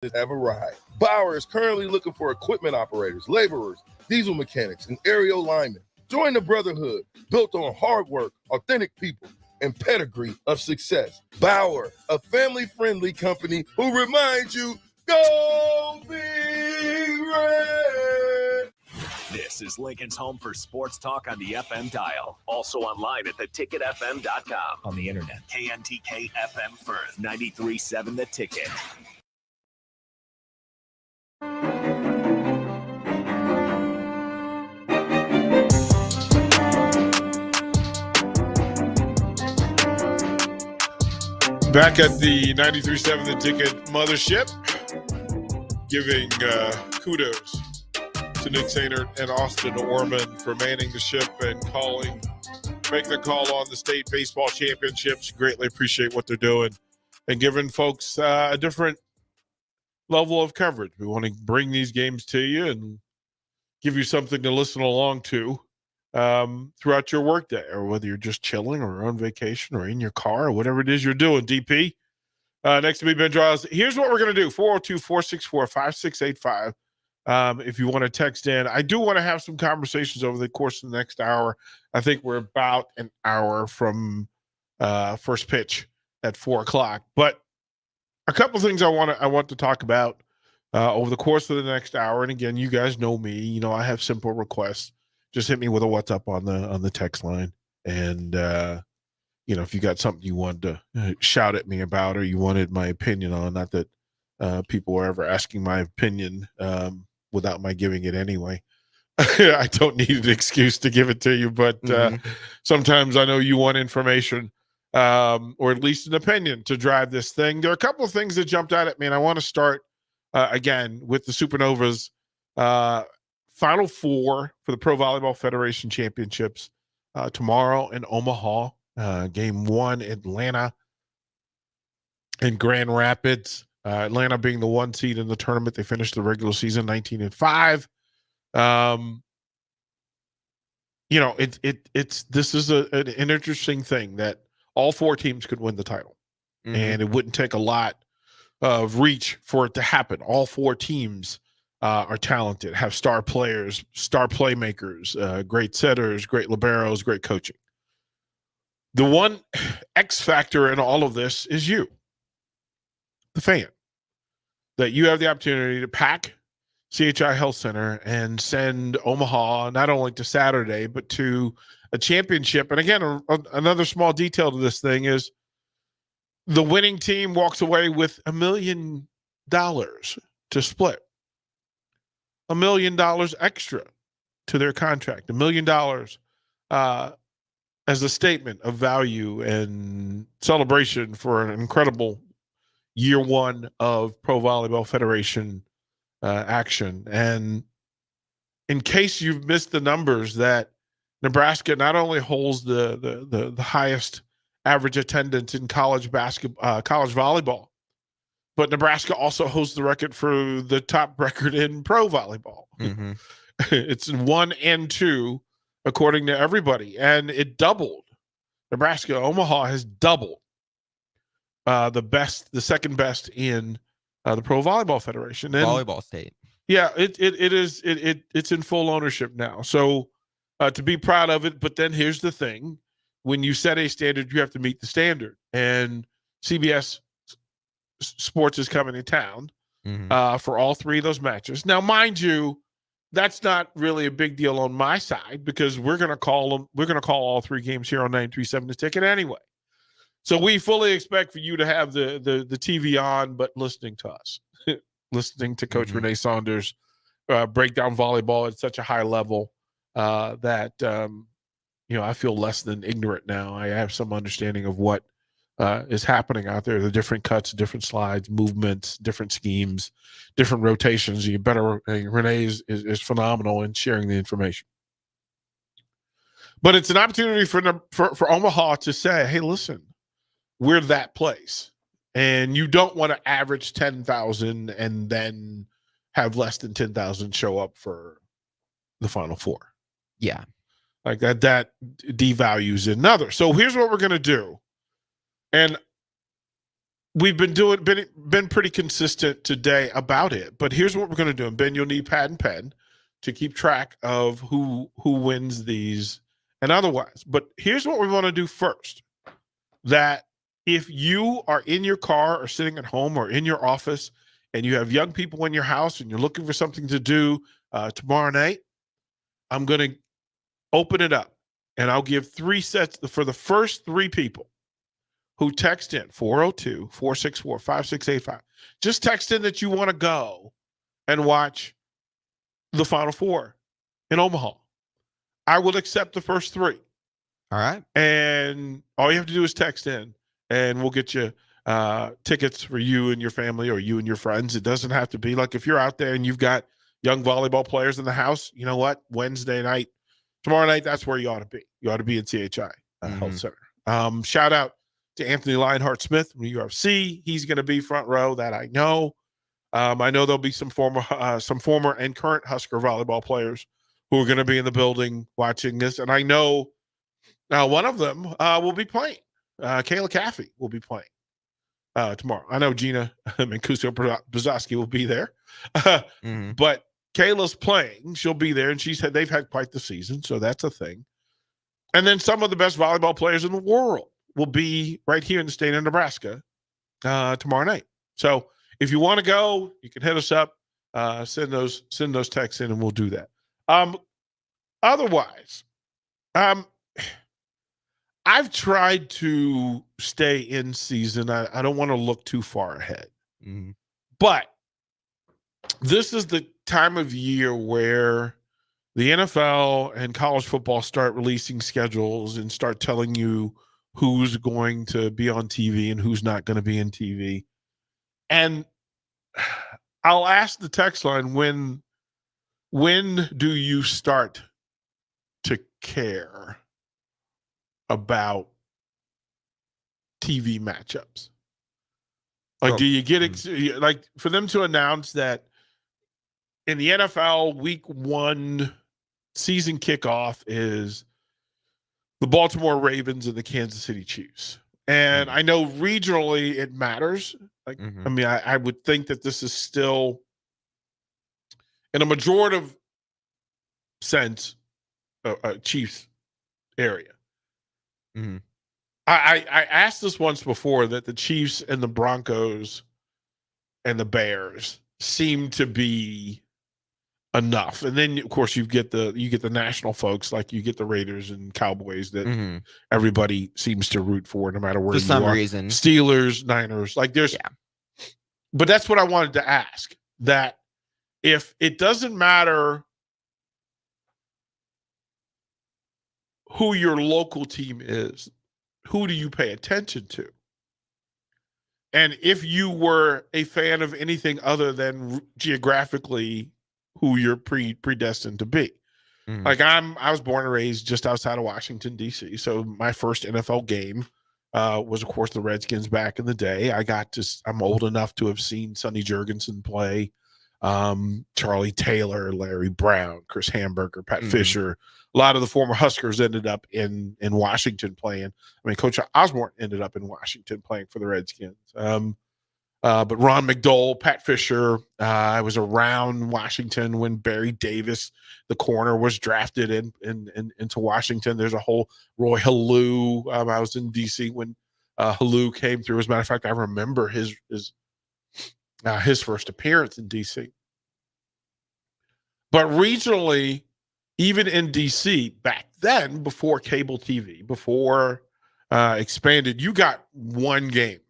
have arrived. Bauer is currently looking for equipment operators, laborers, diesel mechanics, and aerial linemen. Join the brotherhood built on hard work, authentic people, and pedigree of success. Bauer, a family-friendly company who reminds you, go Big Red! This is Lincoln's home for sports talk on the FM dial. Also online at theticketfm.com. On the internet. KNTK FM Firth, 93.7 The Ticket. Back at the 93.7 The Ticket mothership, giving kudos to Nick Sainert and Austin Orman for manning the ship and making the call on the state baseball championships. Greatly appreciate what they're doing and giving folks a different level of coverage. We want to bring these games to you and give you something to listen along to throughout your workday, or whether you're just chilling or on vacation or in your car or whatever it is you're doing. DP, next to me, Ben Giles. Here's what we're going to do: 402-464-5685. If you want to text in, I do want to have some conversations over the course of the next hour. I think we're about an hour from first pitch at 4:00, but a couple of things I want to talk about over the course of the next hour. And again, you guys know me. You know, I have simple requests. Just hit me with a what's up on the text line. And, if you got something you wanted to shout at me about, or you wanted my opinion on, not that people were ever asking my opinion without my giving it anyway. I don't need an excuse to give it to you, but sometimes I know you want information or at least an opinion to drive this thing. There are a couple of things that jumped out at me, and I want to start again with the Supernovas. Final four for the Pro Volleyball Federation Championships tomorrow in Omaha. Game one, Atlanta and Grand Rapids. Atlanta being the one seed in the tournament. They finished the regular season 19-5. This is an interesting thing that all four teams could win the title, and it wouldn't take a lot of reach for it to happen. All four teams are talented, have star players, star playmakers, great setters, great liberos, great coaching. The one X factor in all of this is you, the fan, that you have the opportunity to pack CHI Health Center and send Omaha not only to Saturday, but to a championship. And again, another small detail to this thing is the winning team walks away with $1 million to split. $1 million extra to their contract, $1 million as a statement of value and celebration for an incredible year one of Pro Volleyball Federation action. And in case you've missed the numbers, that Nebraska not only holds the highest average attendance in college basketball, college volleyball, but Nebraska also holds the record for the top record in pro volleyball. It's 1 and 2, according to everybody. And it doubled. Nebraska, Omaha has doubled the second best in the Pro Volleyball Federation. And volleyball state. Yeah, it's in full ownership now. So to be proud of it. But then here's the thing. When you set a standard, you have to meet the standard. And CBS Sports is coming to town for all three of those matches. Now, mind you, that's not really a big deal on my side, because we're going to call all three games here on 93.7 The Ticket anyway. So we fully expect for you to have the TV on, but listening to us, listening to Coach Renee Saunders break down volleyball at such a high level that I feel less than ignorant now. I have some understanding of what is happening out there, the different cuts, different slides, movements, different schemes, different rotations. Renee is phenomenal in sharing the information. But it's an opportunity for Omaha to say, hey, listen, we're that place. And you don't want to average 10,000 and then have less than 10,000 show up for the Final Four. Yeah. Like that devalues another. So here's what we're going to do. And we've been pretty consistent today about it. But here's what we're going to do. And Ben, you'll need pad and pen to keep track of who wins these and otherwise. But here's what we want to do first. That if you are in your car or sitting at home or in your office and you have young people in your house and you're looking for something to do tomorrow night, I'm going to open it up and I'll give 3 sets for the first 3 people who text in 402-464-5685. Just text in that you want to go and watch the Final Four in Omaha. I will accept the first 3. All right. And all you have to do is text in and we'll get you tickets for you and your family or you and your friends. It doesn't have to be like if you're out there and you've got young volleyball players in the house, you know what? Wednesday night, tomorrow night, that's where you ought to be. You ought to be in CHI Health Center. Shout out to Anthony Lionheart-Smith from UFC. He's going to be front row, that I know. I know there'll be some former and current Husker volleyball players who are going to be in the building watching this. And I know one of them will be playing. Kayla Caffey will be playing tomorrow. I know Gina Mancuso-Brzozowski will be there. But Kayla's playing. She'll be there, and they've had quite the season, so that's a thing. And then some of the best volleyball players in the world will be right here in the state of Nebraska tomorrow night. So if you want to go, you can hit us up, send those texts in, and we'll do that. Otherwise, I've tried to stay in season. I don't want to look too far ahead, but this is the time of year where the NFL and college football start releasing schedules and start telling you who's going to be on TV and who's not going to be in TV. And I'll ask the text line, when do you start to care about TV matchups? Like, do you get like for them to announce that in the NFL week 1 season kickoff is the Baltimore Ravens and the Kansas City Chiefs? And I know regionally it matters. Like, I mean, I would think that this is still in a majorative sense a Chiefs area. I asked this once before that the Chiefs and the Broncos and the Bears seem to be enough, and then of course you get the national folks, like you get the Raiders and Cowboys that everybody seems to root for, no matter where for you some are. reason. Steelers, Niners, like there's. But that's what I wanted to ask. That if it doesn't matter who your local team is, who do you pay attention to? And if you were a fan of anything other than geographically who you're predestined to be. Like I was born and raised just outside of Washington, D.C. So my first NFL game was, of course, the Redskins back in the day. I'm old enough to have seen Sonny Jurgensen play, Charlie Taylor, Larry Brown, Chris Hamburger, Pat Fisher. A lot of the former Huskers ended up in Washington playing. I mean, Coach Osborne ended up in Washington playing for the Redskins. But Ron McDowell, Pat Fisher, I was around Washington when Barry Davis, the corner, was drafted into Washington. There's a whole Roy Halou. I was in D.C. when Halou came through. As a matter of fact, I remember his first appearance in D.C. But regionally, even in D.C. back then, before cable TV, before expanded, you got one game.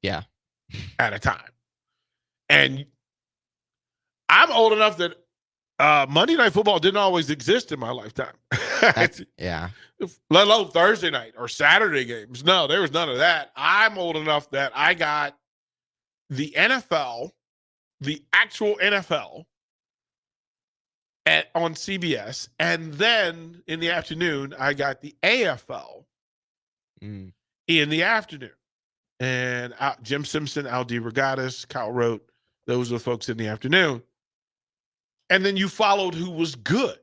Yeah. At a time. And I'm old enough that Monday Night Football didn't always exist in my lifetime. Yeah. Let alone Thursday night or Saturday games. No, there was none of that. I'm old enough that I got the NFL, the actual NFL on CBS. And then in the afternoon, I got the AFL in the afternoon. And Jim Simpson, Al DeRogatis, Kyle Rote, those were the folks in the afternoon. And then you followed who was good.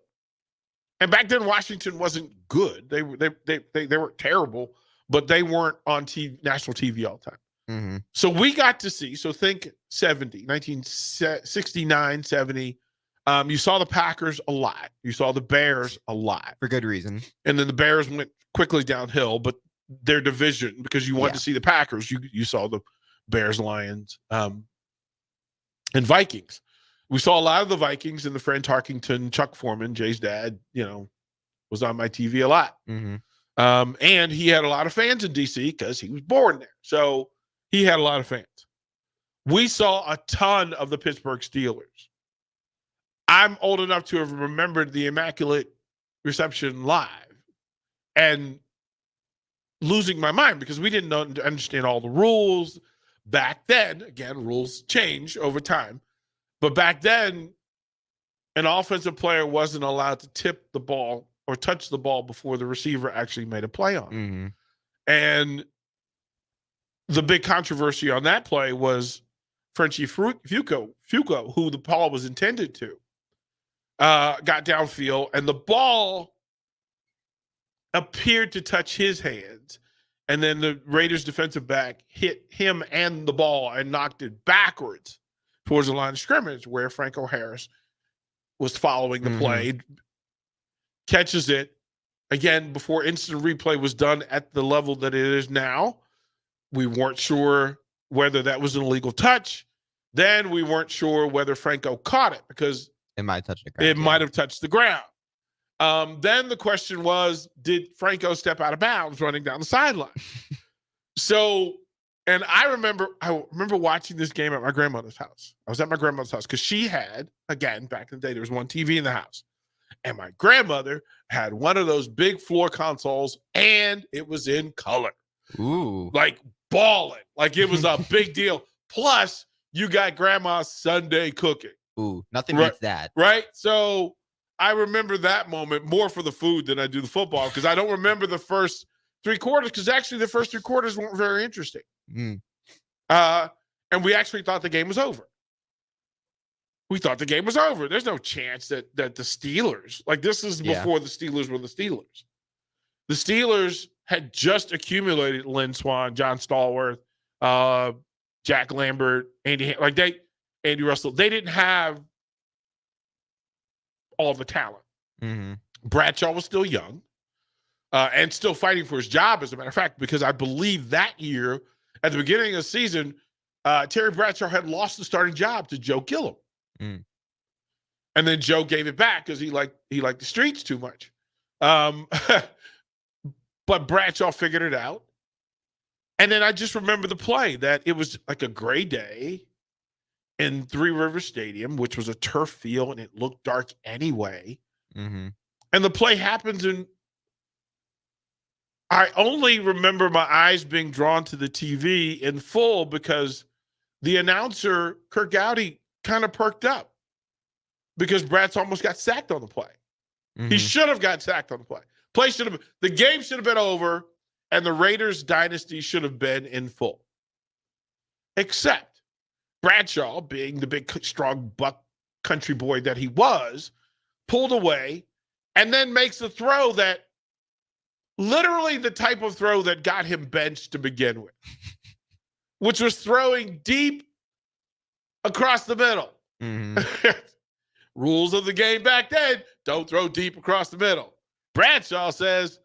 And back then, Washington wasn't good. They were terrible, but they weren't on national TV all the time. Mm-hmm. So we got to see, so think 1969, 70. You saw the Packers a lot. You saw the Bears a lot. For good reason. And then the Bears went quickly downhill, but their division, because you wanted to see the Packers, you saw the Bears, Lions, and Vikings. We saw a lot of the Vikings, and the Fran Tarkington, Chuck Foreman, Jay's dad, was on my TV a lot. Mm-hmm. And he had a lot of fans in DC because he was born there. So he had a lot of fans. We saw a ton of the Pittsburgh Steelers. I'm old enough to have remembered the Immaculate Reception live and losing my mind because we didn't understand all the rules back then. Again, rules change over time. But back then, an offensive player wasn't allowed to tip the ball or touch the ball before the receiver actually made a play on it. Mm-hmm. And the big controversy on that play was Frenchie Fuqua, who the ball was intended to, got downfield, and the ball appeared to touch his hands. And then the Raiders defensive back hit him and the ball and knocked it backwards towards the line of scrimmage where Franco Harris was following the play, catches it. Again, before instant replay was done at the level that it is now, we weren't sure whether that was an illegal touch. Then we weren't sure whether Franco caught it because it might touch the ground. It might have touched the ground. Then the question was, did Franco step out of bounds running down the sideline? And I remember watching this game at my grandmother's house. I was at my grandmother's house because she had, again, back in the day, there was one TV in the house. And my grandmother had one of those big floor consoles, and it was in color. Ooh. Like balling. Like it was a big deal. Plus, you got grandma's Sunday cooking. Ooh, nothing beats that. Right? So I remember that moment more for the food than I do the football because I don't remember the first 3 quarters because actually the first 3 quarters weren't very interesting. Mm. And we actually thought the game was over. We thought the game was over. There's no chance that the Steelers, like this is before the Steelers were the Steelers. The Steelers had just accumulated Lynn Swann, John Stallworth, Jack Lambert, Andy Russell. They didn't have all the talent. Mm-hmm. Bradshaw was still young and still fighting for his job, as a matter of fact, because I believe that year, at the beginning of the season, Terry Bradshaw had lost the starting job to Joe Gilliam. Mm. And then Joe gave it back because he liked the streets too much. But Bradshaw figured it out. And then I just remember the play that it was like a gray day in Three Rivers Stadium, which was a turf field, and it looked dark anyway. Mm-hmm. And the play happens, and I only remember my eyes being drawn to the TV in full because the announcer, Kirk Gowdy, kind of perked up because Bradshaw almost got sacked on the play. Mm-hmm. He should have got sacked on the play. The game should have been over, and the Raiders dynasty should have been in full. Except Bradshaw, being the big, strong buck country boy that he was, pulled away and then makes a throw that literally the type of throw that got him benched to begin with, which was throwing deep across the middle. Mm-hmm. Rules of the game back then, don't throw deep across the middle. Bradshaw says,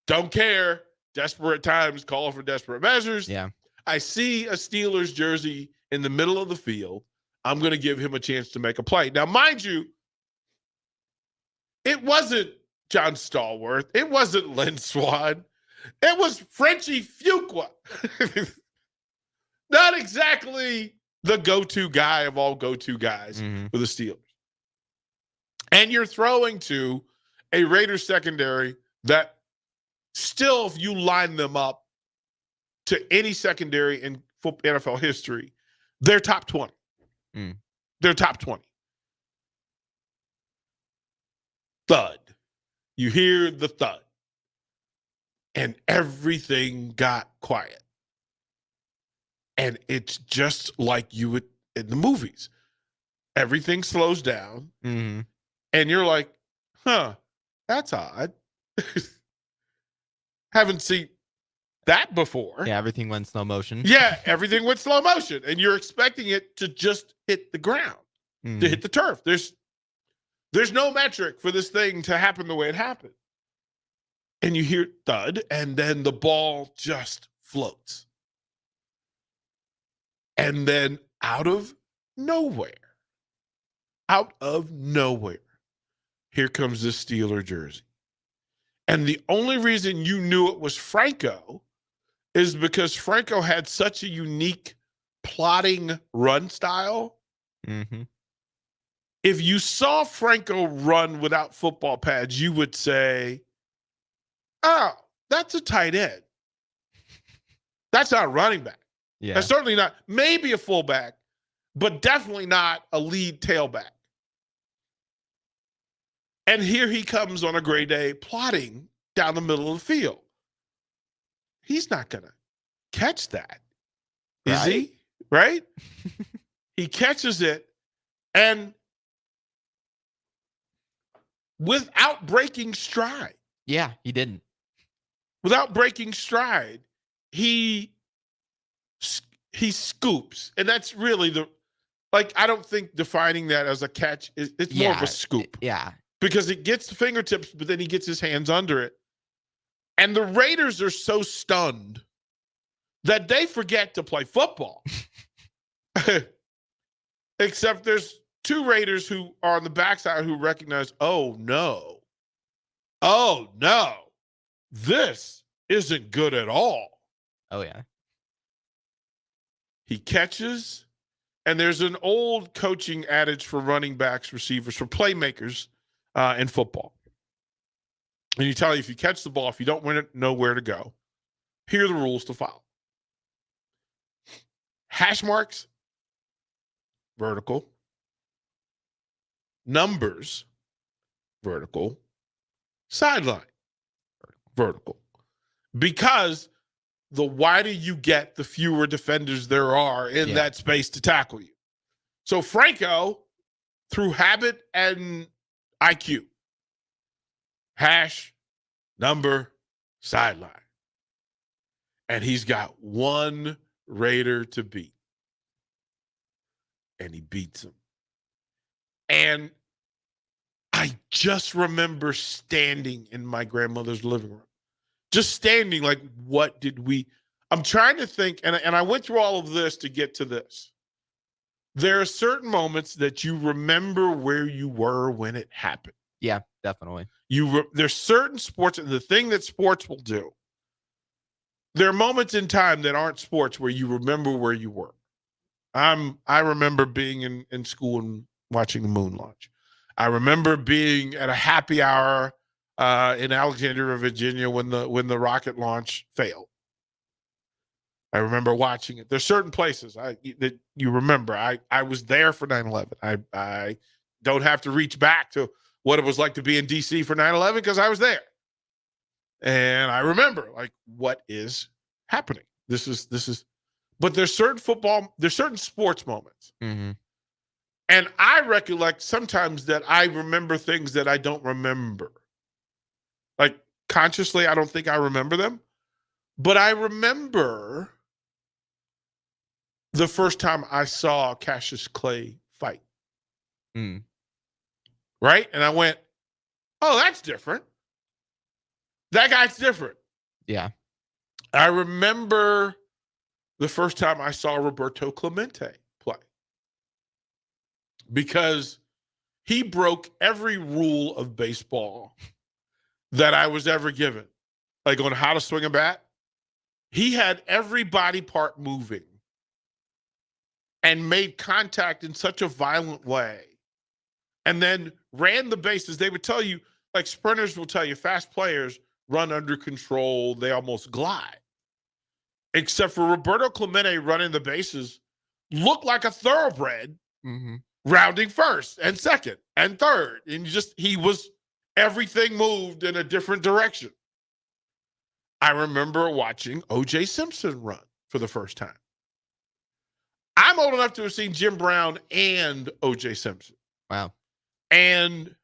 don't care. Desperate times call for desperate measures. Yeah. I see a Steelers jersey in the middle of the field. I'm going to give him a chance to make a play. Now, mind you, it wasn't John Stallworth. It wasn't Lynn Swann. It was Frenchie Fuqua. Not exactly the go-to guy of all go-to guys for the Steelers. And you're throwing to a Raiders secondary that still, if you line them up to any secondary in NFL history, they're top 20. They're top 20. Thud. You hear the thud. And everything got quiet. And it's just like you would in the movies. Everything slows down. Mm-hmm. And you're like, that's odd. Haven't seen that before. Yeah, everything went slow motion. Yeah, everything went slow motion, and you're expecting it to just hit the ground, to hit the turf. There's no metric for this thing to happen the way it happened. And you hear thud, and then the ball just floats. And then out of nowhere, here comes this Steeler jersey. And the only reason you knew it was Franco is because Franco had such a unique plotting run style. Mm-hmm. If you saw Franco run without football pads, you would say, oh, that's a tight end. That's not a running back. Yeah. That's certainly not, maybe a fullback, but definitely not a lead tailback. And here he comes on a gray day plotting down the middle of the field. He's not going to catch that, is he? Right? He catches it, and without breaking stride. Yeah, he didn't. Without breaking stride, he scoops. And that's really I don't think defining that as a catch, it's more of a scoop. Yeah. Because it gets the fingertips, but then he gets his hands under it. And the Raiders are so stunned that they forget to play football. Except there's two Raiders who are on the backside who recognize, oh, no, this isn't good at all. Oh, yeah. He catches, and there's an old coaching adage for running backs, receivers, for playmakers in football. And you tell you, if you catch the ball, if you don't know where to go, here are the rules to follow. Hash marks, vertical. Numbers, vertical. Sideline, vertical. Because the wider you get, the fewer defenders there are in that space to tackle you. So Franco, through habit and IQ, hash, number, sideline. And he's got one Raider to beat. And he beats him. And I just remember standing in my grandmother's living room. Just standing like, what did we... I'm trying to think, and I went through all of this to get to this. There are certain moments that you remember where you were when it happened. Yeah, definitely. There's certain sports, and the thing that sports will do, there are moments in time that aren't sports where you remember where you were. I remember being in school and watching the moon launch. I remember being at a happy hour in Alexandria, Virginia, when the rocket launch failed. I remember watching it. There's certain places that you remember. I was there for 9/11. I don't have to reach back to what it was like to be in DC for 9/11 because I was there. And I remember what is happening. This is, but there's certain sports moments. Mm-hmm. And I recollect sometimes that I remember things that I don't remember. Like consciously, I don't think I remember them, but I remember the first time I saw Cassius Clay fight. Mm. Right? And I went, oh, that's different. That guy's different. Yeah. I remember the first time I saw Roberto Clemente play because he broke every rule of baseball that I was ever given, like on how to swing a bat. He had every body part moving and made contact in such a violent way and then ran the bases. They would tell you, like sprinters will tell you, fast players run under control. They almost glide. Except for Roberto Clemente running the bases looked like a thoroughbred, rounding first and second and third. And everything moved in a different direction. I remember watching O.J. Simpson run for the first time. I'm old enough to have seen Jim Brown and O.J. Simpson. Wow. And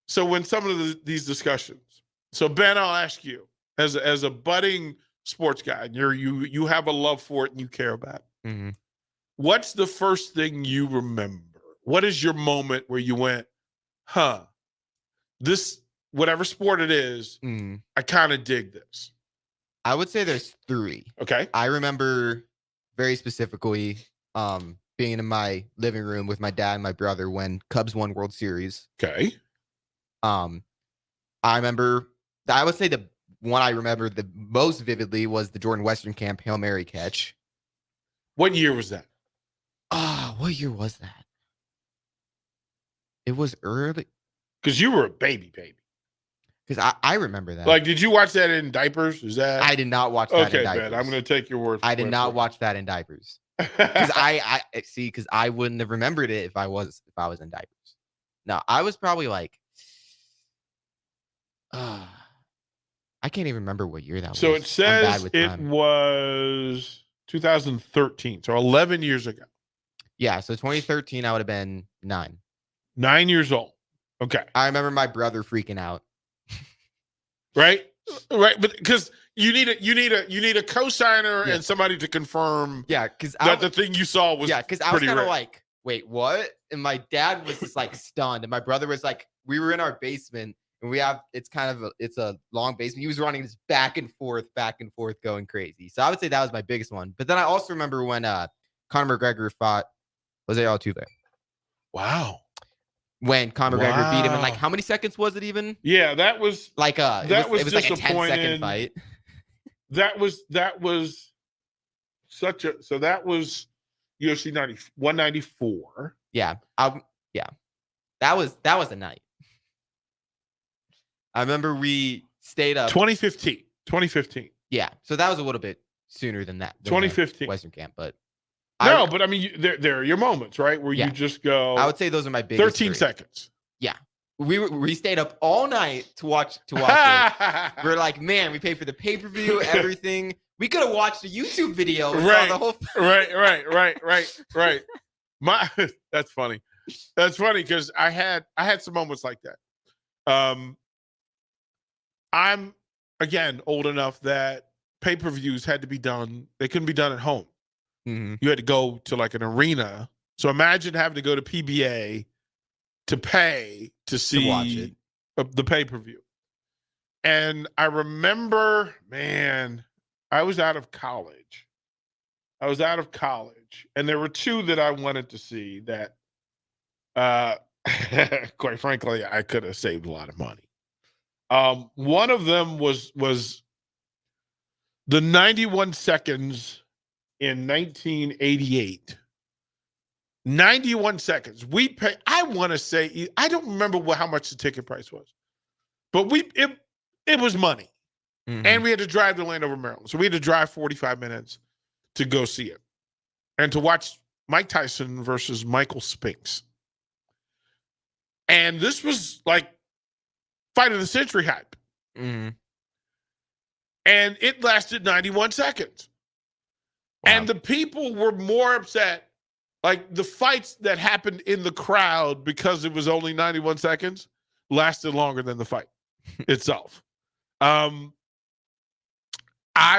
so when some of these discussions, so Ben, I'll ask you, as a budding sports guy, and you have a love for it and you care about it. Mm-hmm. What's the first thing you remember? What is your moment where you went, huh, this, whatever sport it is, Mm. I kind of dig this? I would say there's 3. Okay. I remember very specifically being in my living room with my dad and my brother when Cubs won World Series. Okay. I remember, I would say the one I remember the most vividly was the Jordan Westerkamp Hail Mary catch. What year was that? What year was that? It was early. Because you were a baby. Because I remember that. Like, did you watch that in diapers? Is that? I did not watch that Okay, in diapers. Ben, I'm going to take your word for it. I did not watch that in diapers. Because because I wouldn't have remembered it if I was in diapers. No, I was probably like, I can't even remember what year that was. So it I'm bad says with it time. was 2013, so 11 years ago. Yeah, so 2013, I would have been 9. 9 years old. Okay. I remember my brother freaking out. Right, but because you need a co-signer and somebody to confirm because that the thing you saw was because I was pretty kind of rare. like, wait, what? And my dad was just like stunned, and my brother was like, we were in our basement, and it's a long basement. He was running this back and forth, going crazy. So I would say that was my biggest one. But then I also remember when Conor McGregor fought Jose Altuve. Wow. When Conor McGregor beat him in like Wow. how many seconds was it even? Yeah, that was Like that was it was like a 10-second disappointing. fight. that was such a that was UFC 194. Yeah. That was a night. I remember we stayed up 2015. Yeah. So that was a little bit sooner than that. Than 2015. Westerkamp, but But I mean, there are your moments, right, where you just go. I would say those are my biggest 13 3. seconds. Yeah. We stayed up all night to watch it. We're like, man, we paid for the pay-per-view, everything. We could have watched a YouTube video and saw the whole right. That's funny. That's funny because I had some moments like that. I'm again old enough that pay-per-views had to be done. They couldn't be done at home. Mm-hmm. You had to go to like an arena. So imagine having to go to PBA to pay to see watch it. The pay-per-view. And I remember, man, I was out of college. And there were 2 that I wanted to see that, quite frankly, I could have saved a lot of money. One of them was the 91 seconds in 1988. 91 seconds. We pay. I want to say, I don't remember how much the ticket price was, but it was money. Mm-hmm. And we had to drive to Landover, Maryland. So we had to drive 45 minutes to go see it and to watch Mike Tyson versus Michael Spinks. And this was like fight of the century hype. Mm-hmm. And it lasted 91 seconds. Wow. And the people were more upset. Like the fights that happened in the crowd because it was only 91 seconds lasted longer than the fight itself. I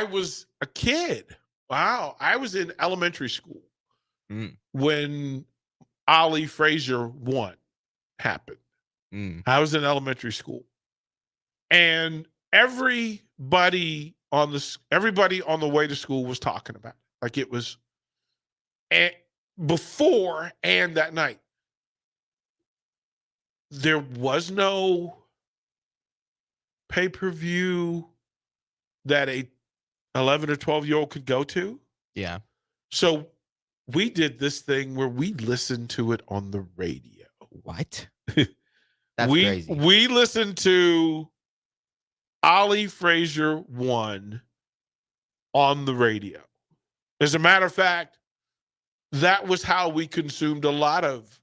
was a kid. Wow. I was in elementary school when Ali Frazier won happened. I was in elementary school. And everybody on the way to school was talking about it. Like it was before and that night. There was no pay-per-view that a 11 or 12-year-old could go to. Yeah. So we did this thing where we listened to it on the radio. What? That's crazy. We listened to Ali Frazier won on the radio. As a matter of fact, that was how we consumed a lot of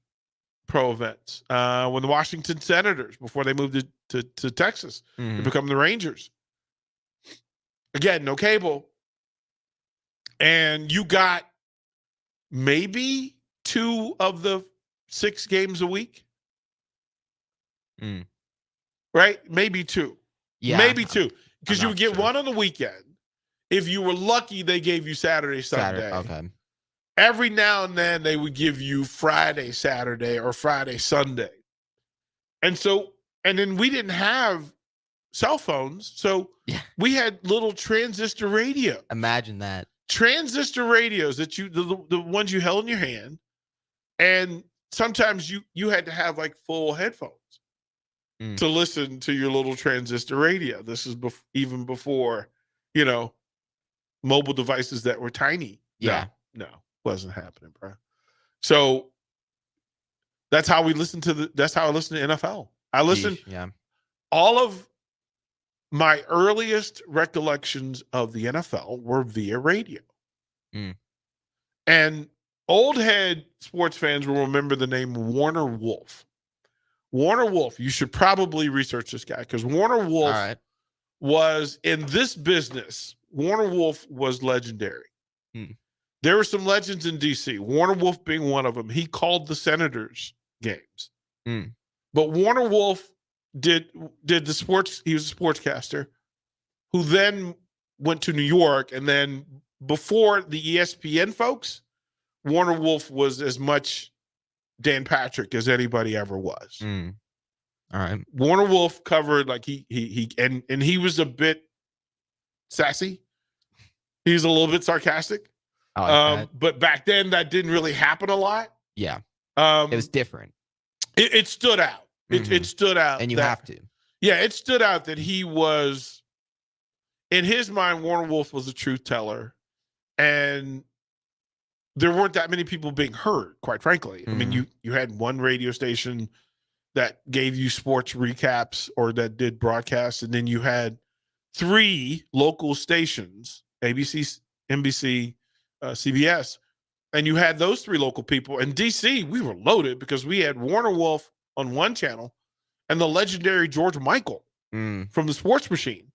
pro events. When the Washington Senators, before they moved to Texas, to become the Rangers. Again, no cable. And you got maybe 2 of the 6 games a week. Right? Maybe 2. Yeah. Maybe 2. Because you not would get sure. one on the weekend. If you were lucky, they gave you Saturday, Sunday. Okay. Every now and then they would give you Friday, Saturday, or Friday, Sunday. And then we didn't have cell phones. So we had little transistor radio. Imagine that. Transistor radios that the ones you held in your hand. And sometimes you had to have like full headphones to listen to your little transistor radio. This is even before, mobile devices that were tiny. Yeah. No, wasn't happening, bro. So that's how I listened to NFL. I listened. Yeah. All of my earliest recollections of the NFL were via radio. And old head sports fans will remember the name Warner Wolf. Warner Wolf, you should probably research this guy because Warner Wolf was in this business. Warner Wolf was legendary. There were some legends in DC, Warner Wolf being one of them. He called the Senators games. But Warner Wolf did the sports. He was a sportscaster who then went to New York. And then before the ESPN folks, Warner Wolf was as much Dan Patrick as anybody ever was. All right. Warner Wolf covered like he he was a bit sassy. He was a little bit sarcastic. But back then that didn't really happen a lot. Yeah. It was different. It stood out. It stood out. And you have to. Yeah, it stood out that he was, in his mind, Warner Wolf was a truth teller. And there weren't that many people being heard, quite frankly. I mean, you had one radio station that gave you sports recaps or that did broadcasts, and then you had 3 local stations, ABC, NBC, CBS, and you had those 3 local people. In DC, we were loaded because we had Warner Wolf on one channel and the legendary George Michael from the Sports Machine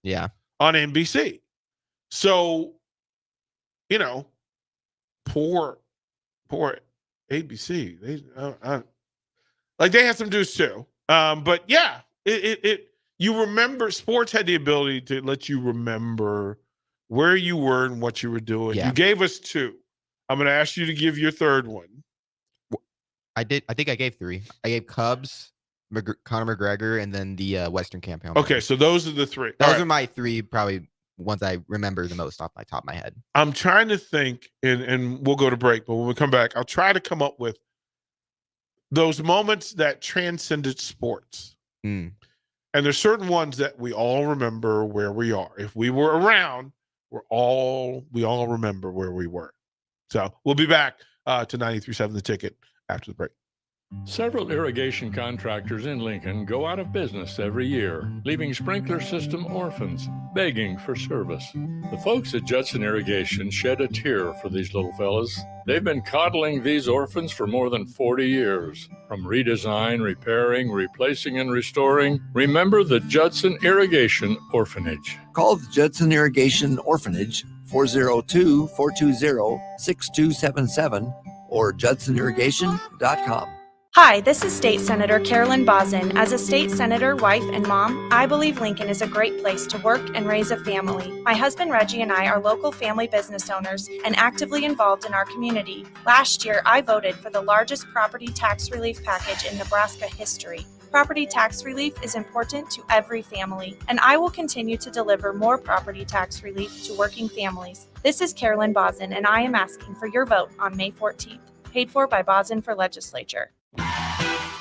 on NBC. So, poor ABC. They had some dues too. But yeah, you remember, sports had the ability to let you remember where you were and what you were doing. You gave us 2. I'm going to ask you to give your third one. I did. I think I gave 3. I gave Cubs, Conor McGregor, and then the Western Campaign. Okay, so those are the 3. Those are my 3 probably ones I remember the most off my top of my head. I'm trying to think, and we'll go to break, but when we come back, I'll try to come up with those moments that transcended sports. And there's certain ones that we all remember where we are. If we were around, we all remember where we were. So we'll be back to 93.7 The Ticket after the break. Several irrigation contractors in Lincoln go out of business every year, leaving sprinkler system orphans begging for service. The folks at Judson Irrigation shed a tear for these little fellas. They've been coddling these orphans for more than 40 years. From redesign, repairing, replacing, and restoring, remember the Judson Irrigation Orphanage. Call the Judson Irrigation Orphanage 402-420-6277 or judsonirrigation.com. Hi, this is State Senator Carolyn Bozin. As a state senator, wife, and mom, I believe Lincoln is a great place to work and raise a family. My husband Reggie and I are local family business owners and actively involved in our community. Last year, I voted for the largest property tax relief package in Nebraska history. Property tax relief is important to every family, and I will continue to deliver more property tax relief to working families. This is Carolyn Bozin, and I am asking for your vote on May 14th. Paid for by Bozin for Legislature.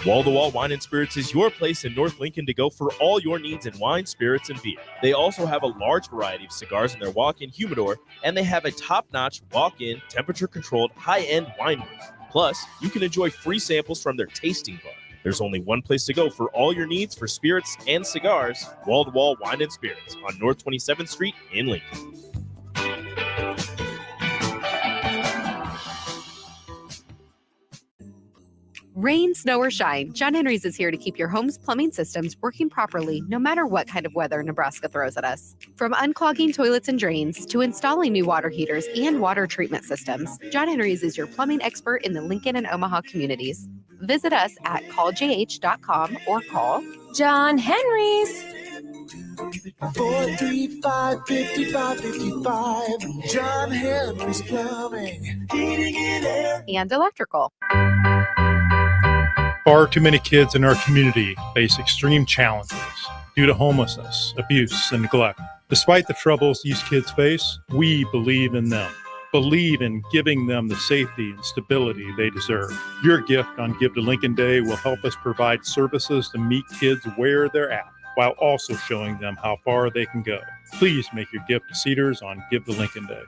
Wall-to-Wall Wine and Spirits is your place in North Lincoln to go for all your needs in wine, spirits, and beer. They also have a large variety of cigars in their walk-in humidor, and they have a top-notch walk-in, temperature-controlled, high-end wine room. Plus, you can enjoy free samples from their tasting bar. There's only one place to go for all your needs for spirits and cigars, Wall-to-Wall Wine and Spirits on North 27th Street in Lincoln. Rain, snow, or shine, John Henry's is here to keep your home's plumbing systems working properly no matter what kind of weather Nebraska throws at us. From unclogging toilets and drains to installing new water heaters and water treatment systems, John Henry's is your plumbing expert in the Lincoln and Omaha communities. Visit us at calljh.com or call John Henry's. 435-5555. John Henry's Plumbing, Heating and Air. And electrical. Far too many kids in our community face extreme challenges due to homelessness, abuse, and neglect. Despite the troubles these kids face, we believe in them. Believe in giving them the safety and stability they deserve. Your gift on Give to Lincoln Day will help us provide services to meet kids where they're at, while also showing them how far they can go. Please make your gift to Cedars on Give to Lincoln Day.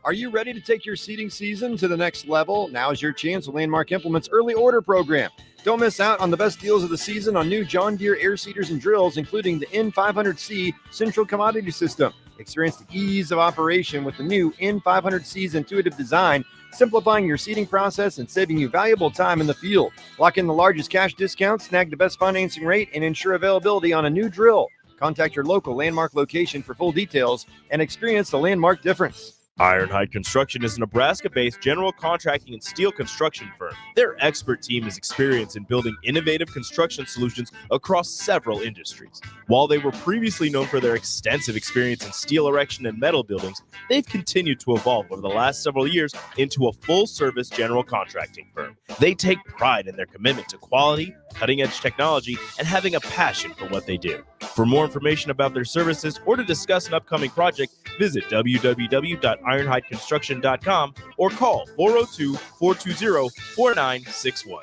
Are you ready to take your seeding season to the next level? Now's your chance with Landmark Implement's early order program. Don't miss out on the best deals of the season on new John Deere air seeders and drills, including the N500C Central Commodity System. Experience the ease of operation with the new N500C's intuitive design, simplifying your seeding process and saving you valuable time in the field. Lock in the largest cash discount, snag the best financing rate, and ensure availability on a new drill. Contact your local Landmark location for full details and experience the Landmark difference. Ironhide Construction is a Nebraska-based general contracting and steel construction firm. Their expert team is experienced in building innovative construction solutions across several industries. While they were previously known for their extensive experience in steel erection and metal buildings, they've continued to evolve over the last several years into a full-service general contracting firm. They take pride in their commitment to quality, cutting-edge technology, and having a passion for what they do. For more information about their services or to discuss an upcoming project, visit www.ironhideconstruction.com or call 402-420-4961.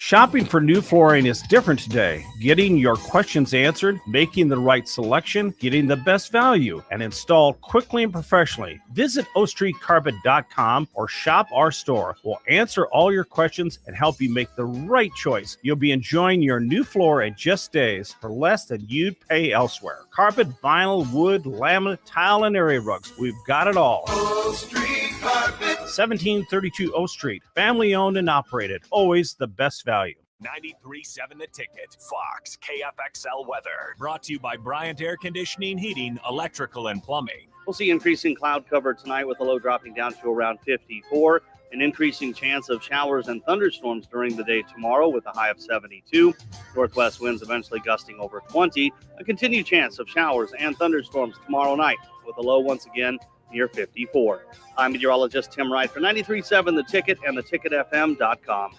Shopping for new flooring is different today. Getting your questions answered, making the right selection, getting the best value, and installed quickly and professionally. Visit OakStreetCarpet.com or shop our store. We'll answer all your questions and help you make the right choice. You'll be enjoying your new floor in just days for less than you'd pay elsewhere. Carpet, vinyl, wood, laminate, tile, and area rugs. We've got it all. Oak Street Carpet. 1732 O Street. Family owned and operated. Always the best value. 93.7 The Ticket, Fox, KFXL weather. Brought to you by Bryant Air Conditioning, Heating, Electrical, and Plumbing. We'll see increasing cloud cover tonight with a low dropping down to around 54. An increasing chance of showers and thunderstorms during the day tomorrow with a high of 72. Northwest winds eventually gusting over 20. A continued chance of showers and thunderstorms tomorrow night with a low once again near 54. I'm meteorologist Tim Wright for 93.7 The Ticket and theticketfm.com.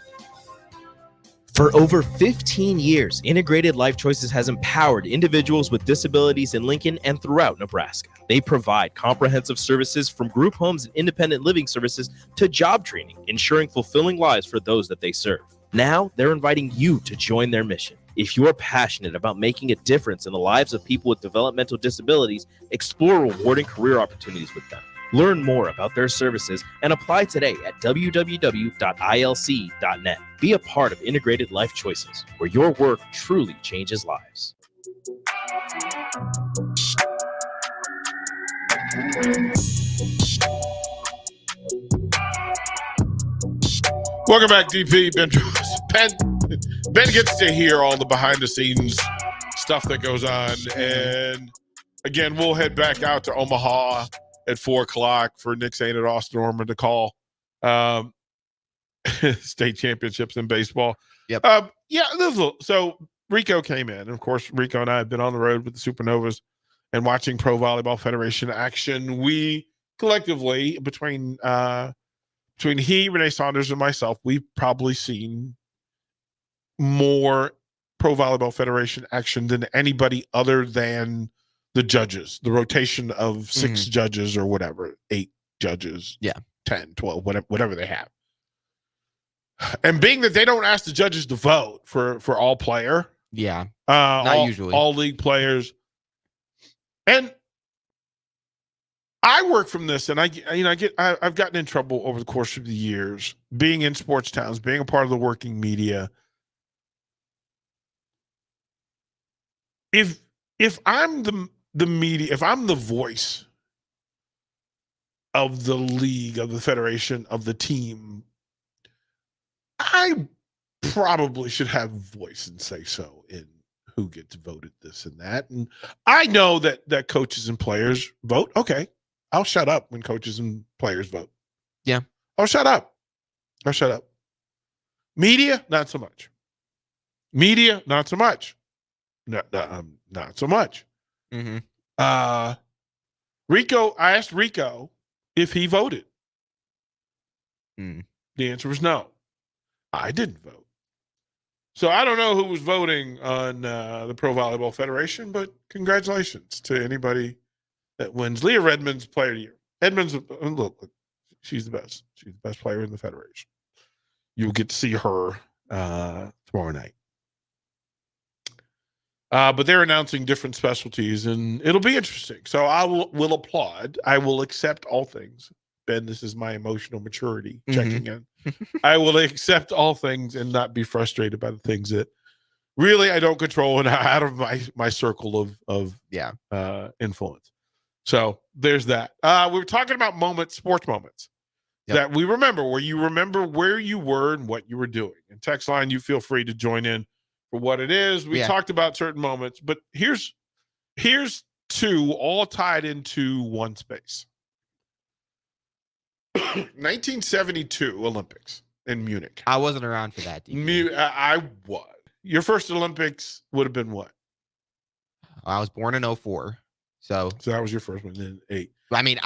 For over 15 years, Integrated Life Choices has empowered individuals with disabilities in Lincoln and throughout Nebraska. They provide comprehensive services from group homes and independent living services to job training, ensuring fulfilling lives for those that they serve. Now, they're inviting you to join their mission. If you're passionate about making a difference in the lives of people with developmental disabilities, explore rewarding career opportunities with them. Learn more about their services and apply today at www.ilc.net. Be a part of Integrated Life Choices, where your work truly changes lives. Welcome back, DP. Ben gets to hear all the behind-the-scenes stuff that goes on. And, again, we'll head back out to Omaha at 4 o'clock for Nick Saint and Austin Orman to call state championships in baseball. Yep. So Rico came in. And of course, Rico and I have been on the road with the Supernovas and watching Pro Volleyball Federation action. We collectively, between he, Renee Saunders, and myself, we've probably seen more Pro Volleyball Federation action than anybody other than the judges, the rotation of 6 judges or whatever, 8 judges, 10, 12, whatever they have. And being that they don't ask the judges to vote for all player. Yeah. Not usually. All league players. And I work from this, and I've gotten in trouble over the course of the years, being in sports towns, being a part of the working media. If I'm the media, if I'm the voice of the league, of the federation, of the team, I probably should have voice and say so in who gets voted this and that. And I know that coaches and players vote. Okay, I'll shut up when coaches and players vote. Yeah. I'll shut up. Media, not so much. Media, not so much. Not so much. Mm-hmm. Rico, I asked Rico if he voted. Mm. The answer was no. I didn't vote. So I don't know who was voting on the Pro Volleyball Federation, but congratulations to anybody that wins. Leah Redmond's Player of the Year. Edmonds, look, she's the best. She's the best player in the Federation. You'll get to see her tomorrow night. But they're announcing different specialties, and it'll be interesting. So I will applaud. I will accept all things. Ben, this is my emotional maturity checking in. I will accept all things and not be frustrated by the things that really I don't control and out of my circle of influence. So there's that. We were talking about moments, sports moments that we remember, where you remember where you were and what you were doing. And text line, you feel free to join in for what it is. We talked about certain moments, but here's two all tied into one space. 1972 Olympics in Munich. I wasn't around for that. I was. Your first Olympics would have been what? I was born in 2004. So that was your first one in 8. I mean,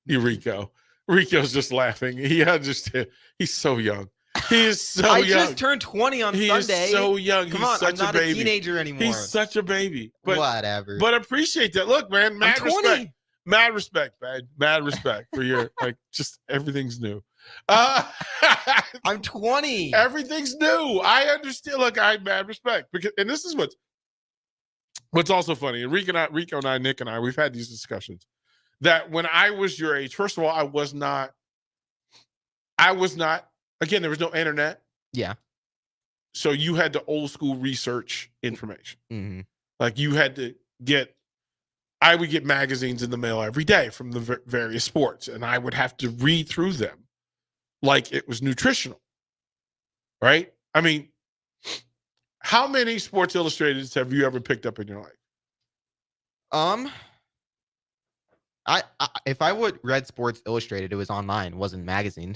Rico's just laughing. He's so young. He is so I young. just turned 20 on Sunday. Is so young. Come He's on, such I'm not a baby. a teenager anymore. He's such a baby. But whatever. But appreciate that. Look, man, mad respect. Mad respect, man. Mad respect for your just everything's new. I'm 20. Everything's new. I understand. Look, I mad respect because, and this is what's also funny. And Rico and I, Nick and I, we've had these discussions that when I was your age, first of all, I was not. Again, there was no internet. Yeah. So you had to old school research information. Mm-hmm. Like you had to I would get magazines in the mail every day from the various sports, and I would have to read through them like it was nutritional. Right? I mean, how many Sports Illustrateds have you ever picked up in your life? If I would read Sports Illustrated, it was online, it wasn't magazine.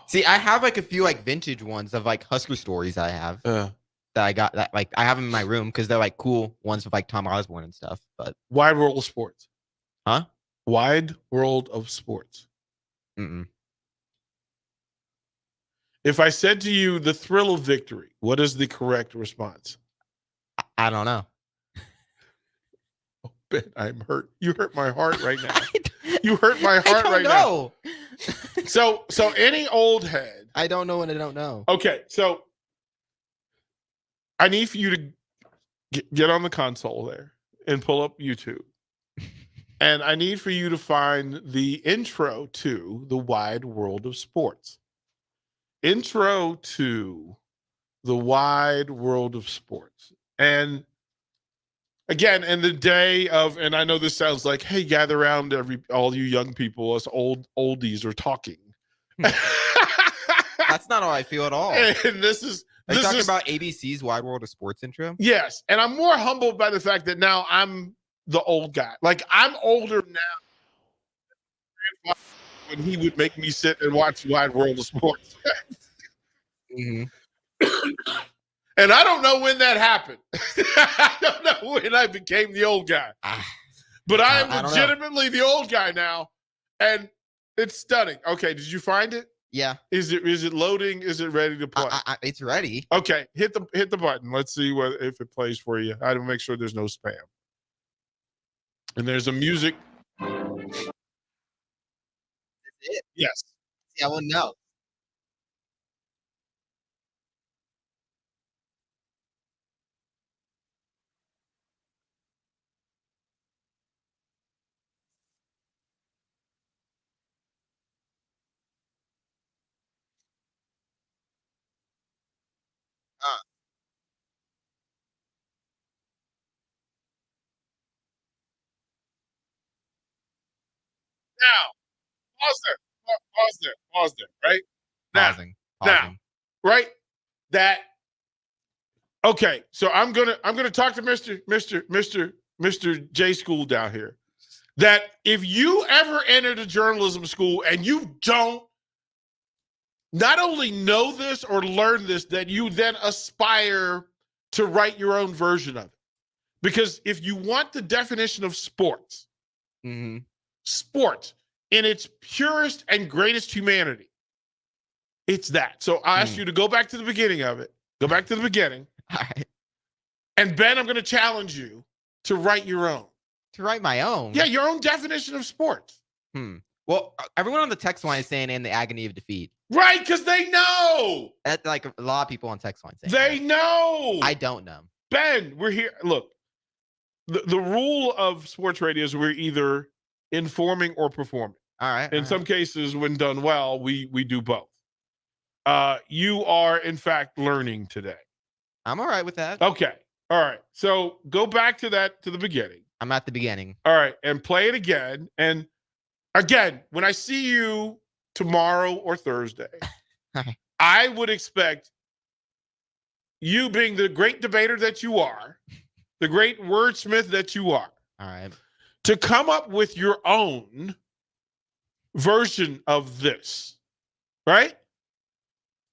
See, I have like a few like vintage ones of like Husker stories I have that I got that like I have them in my room because they're like cool ones with like Tom Osborne and stuff. But Wide World of Sports. Huh? Wide World of Sports. Mm-mm. If I said to you the thrill of victory, what is the correct response? I don't know. Oh, Ben, I'm hurt. You hurt my heart right now. You hurt my heart right now. So any old head. I don't know what I don't know. Okay, so I need for you to get on the console there and pull up YouTube. And I need for you to find the intro to The Wide World of Sports. Intro to The Wide World of Sports. And again, in the day of, and I know this sounds like, hey, gather around all you young people, us oldies are talking. That's not how I feel at all. And this is Are you talking about ABC's Wide World of Sports intro? Yes. And I'm more humbled by the fact that now I'm the old guy. Like I'm older now when he would make me sit and watch Wide World of Sports. Mm-hmm. And I don't know when that happened. I don't know when I became the old guy. But I am legitimately the old guy now. And it's stunning. Okay, did you find it? Yeah. Is it loading? Is it ready to play? It's ready. Okay, hit the button. Let's see if it plays for you. I don't make sure there's no spam. And there's a music. Is it? Yes. See, I wouldn't know. Now, pause there, right? Pausing. Now, right? That okay, so I'm gonna talk to Mr. J School down here. That if you ever enter the journalism school and you don't not only know this or learn this, that you then aspire to write your own version of it. Because if you want the definition of sports, sports in its purest and greatest humanity, it's that. So I ask you to go back to the beginning of it. Go back to the beginning. All right. And Ben, I'm going to challenge you to write your own. To write my own? Yeah, your own definition of sports. Well, everyone on the text line is saying in the agony of defeat. Right, because they know. That's like a lot of people on text line saying they know. I don't know. Ben, we're here. Look, the rule of sports radio is we're either informing or performing. All right. In some cases, when done well, we do both. You are, in fact, learning today. I'm all right with that. Okay. All right. So go back to the beginning. I'm at the beginning. All right. And play it again. And again, when I see you tomorrow or Thursday, I would expect you, being the great debater that you are, the great wordsmith that you are, all right, to come up with your own version of this, right?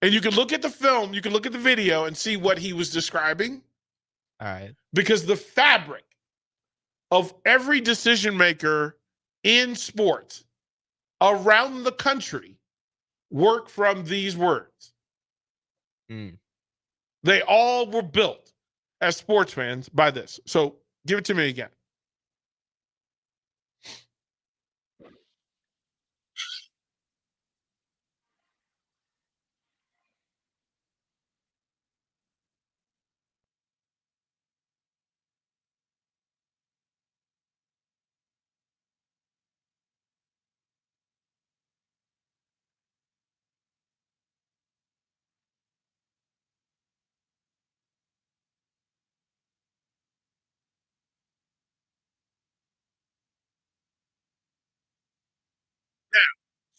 And you can look at the film, you can look at the video and see what he was describing. All right. Because the fabric of every decision maker in sports around the country work from these words. They all were built as sports fans by this. So give it to me again.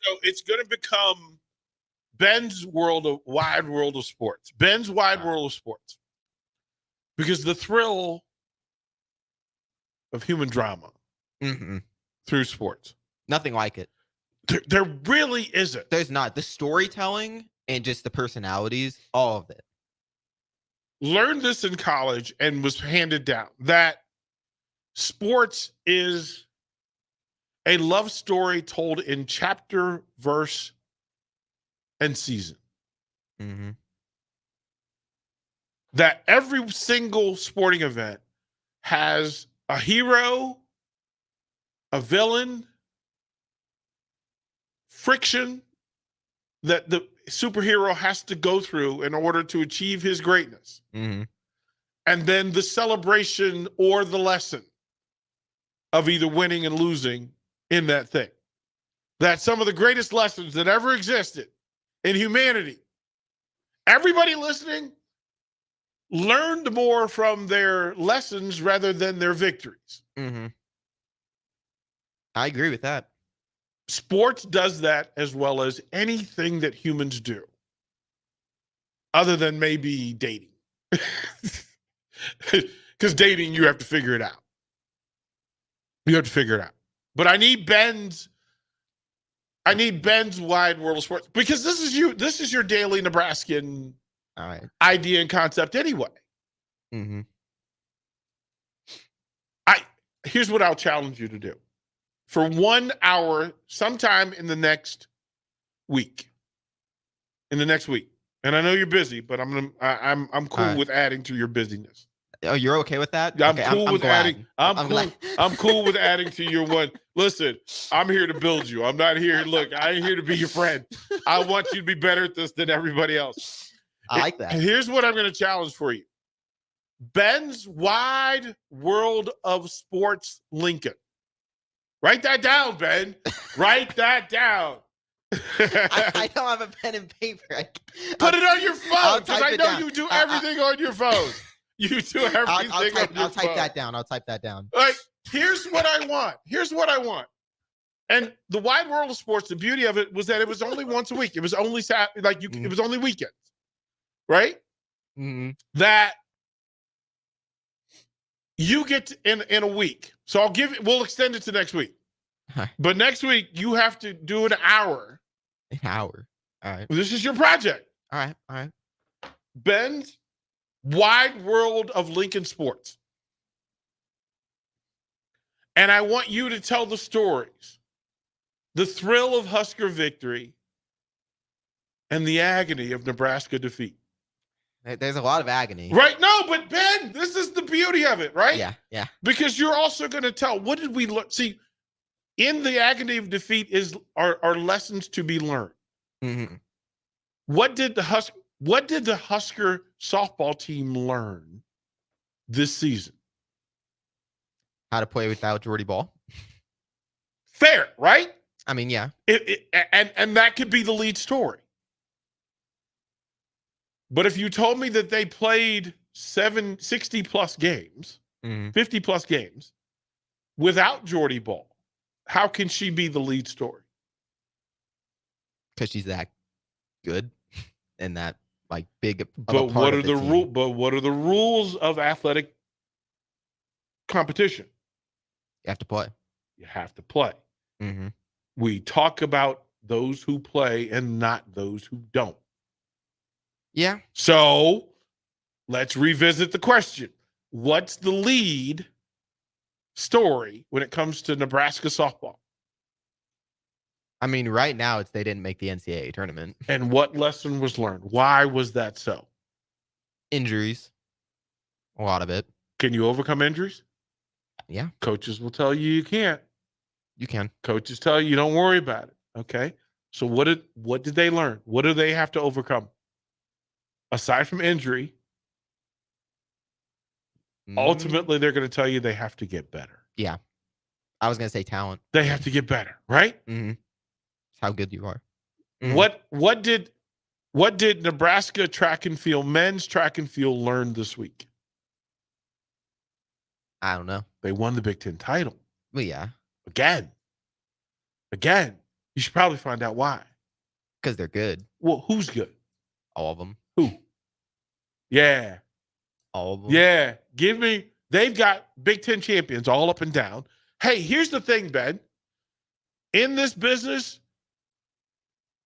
So it's going to become Ben's wide world of sports. Ben's wide world of sports. Because the thrill of human drama through sports. Nothing like it. There really isn't. There's not. The storytelling and just the personalities, all of it. Learned this in college and was handed down that sports is a love story told in chapter, verse, and season. That every single sporting event has a hero, a villain, friction that the superhero has to go through in order to achieve his greatness. And then the celebration or the lesson of either winning and losing in that thing. That some of the greatest lessons that ever existed in humanity, everybody listening learned more from their lessons rather than their victories. I agree with that. Sports does that as well as anything that humans do, other than maybe dating. Because dating, you have to figure it out. You have to figure it out. But I need Ben's wide world of sports, because this is your daily Nebraskan idea and concept anyway. Here's what I'll challenge you to do. For 1 hour, sometime in the next week. And I know you're busy, but I'm cool with adding to your busyness. Oh, you're okay with that? I'm okay, cool with glad. adding. I'm cool with adding to your one. Listen, I'm here to build you. I'm not here. Look, I ain't here to be your friend. I want you to be better at this than everybody else. I like that. And here's what I'm going to challenge for you. Ben's wide world of sports Lincoln. Write that down, Ben. Write that down. I don't have a pen and paper. Put it on your phone, because I know down. you do everything on your phone. You do everything on your phone. I'll type that down. I'll type that down. All right, here's what I want. And the wide world of sports, the beauty of it was that it was only once a week. It was only it was only weekends, right? That you get in a week. So we'll extend it to next week. But next week you have to do an hour. An hour. All right. This is your project. All right. All right. Ben's Wide World of Lincoln Sports. And I want you to tell the stories, the thrill of Husker victory, and the agony of Nebraska defeat. There's a lot of agony. Right? No, but Ben, this is the beauty of it, right? Yeah. Yeah. Because you're also going to tell, what did we learn? See, in the agony of defeat are lessons to be learned. Mm-hmm. What did the Husker softball team learn this season? How to play without Jordy Ball. Fair, right? I mean, yeah. And that could be the lead story. But if you told me that they played 60 plus games, 50 plus games without Jordy Ball, how can she be the lead story? Because she's that good and that like big. But what are the rules? But what are the rules of athletic competition? You have to play. You have to play. Mm-hmm. We talk about those who play and not those who don't. Yeah. So let's revisit the question. What's the lead story when it comes to Nebraska softball? I mean, right now it's they didn't make the NCAA tournament. And what lesson was learned? Why was that so? Injuries. A lot of it. Can you overcome injuries? Yeah. Coaches will tell you you can't. You can. Coaches tell you don't worry about it. Okay. So what did they learn? What do they have to overcome? Aside from injury, ultimately they're going to tell you they have to get better. Yeah. I was going to say talent. They have to get better, right? Mm-hmm. How good you are. Mm-hmm. What did Nebraska track and field, men's track and field, learn this week? I don't know. They won the Big Ten title. Well, yeah. Again. You should probably find out why. Because they're good. Well, who's good? All of them. Who? Yeah. All of them. Yeah. They've got Big Ten champions all up and down. Hey, here's the thing, Ben. In this business,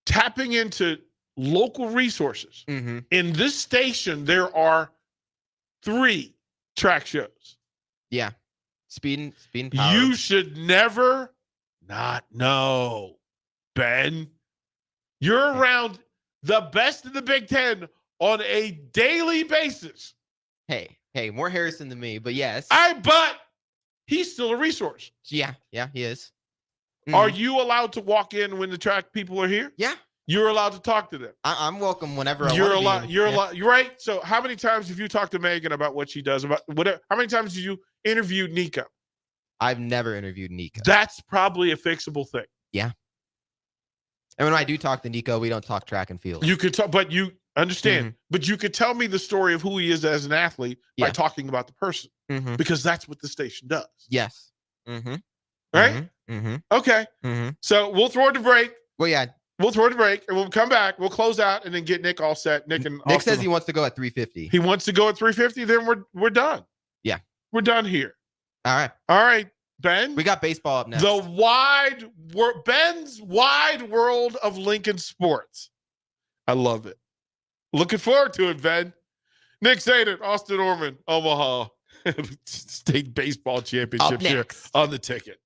tapping into local resources. Mm-hmm. In this station, there are 3 track shows. Yeah. Speed and power. You should never not know, Ben. You're around the best in the Big Ten on a daily basis. Hey, more Harrison than me, but yes. But he's still a resource. Yeah, he is. Are you allowed to walk in when the track people are here? Yeah. You're allowed to talk to them. I'm welcome whenever You're I allowed. want to. You're allowed. You're right. So how many times have you talked to Megan about what she does? About whatever? How many times have you interviewed Nico? I've never interviewed Nico. That's probably a fixable thing. Yeah. And when I do talk to Nico, we don't talk track and field. You could talk, but you understand. But you could tell me the story of who he is as an athlete by talking about the person, because that's what the station does. Yes. Mm-hmm. Right. Mm-hmm. Okay. Mm-hmm. So we'll throw it to break. Well, yeah. We'll throw it to break, and we'll come back. We'll close out, and then get Nick all set. Nick says he wants to go at 350. He wants to go at 350. Then we're done. Yeah. We're done here. All right, Ben. We got baseball up next. Ben's Wide World of Lincoln Sports. I love it. Looking forward to it, Ben. Nick Saban, Austin Orman, Omaha State Baseball Championship here on the ticket.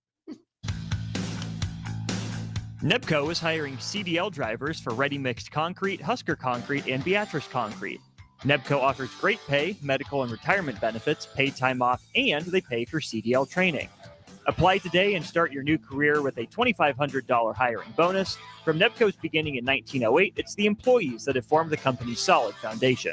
NEPCO is hiring CDL drivers for Ready Mixed Concrete, Husker Concrete, and Beatrice Concrete. NEPCO offers great pay, medical and retirement benefits, paid time off, and they pay for CDL training. Apply today and start your new career with a $2,500 hiring bonus. From NEPCO's beginning in 1908, it's the employees that have formed the company's solid foundation.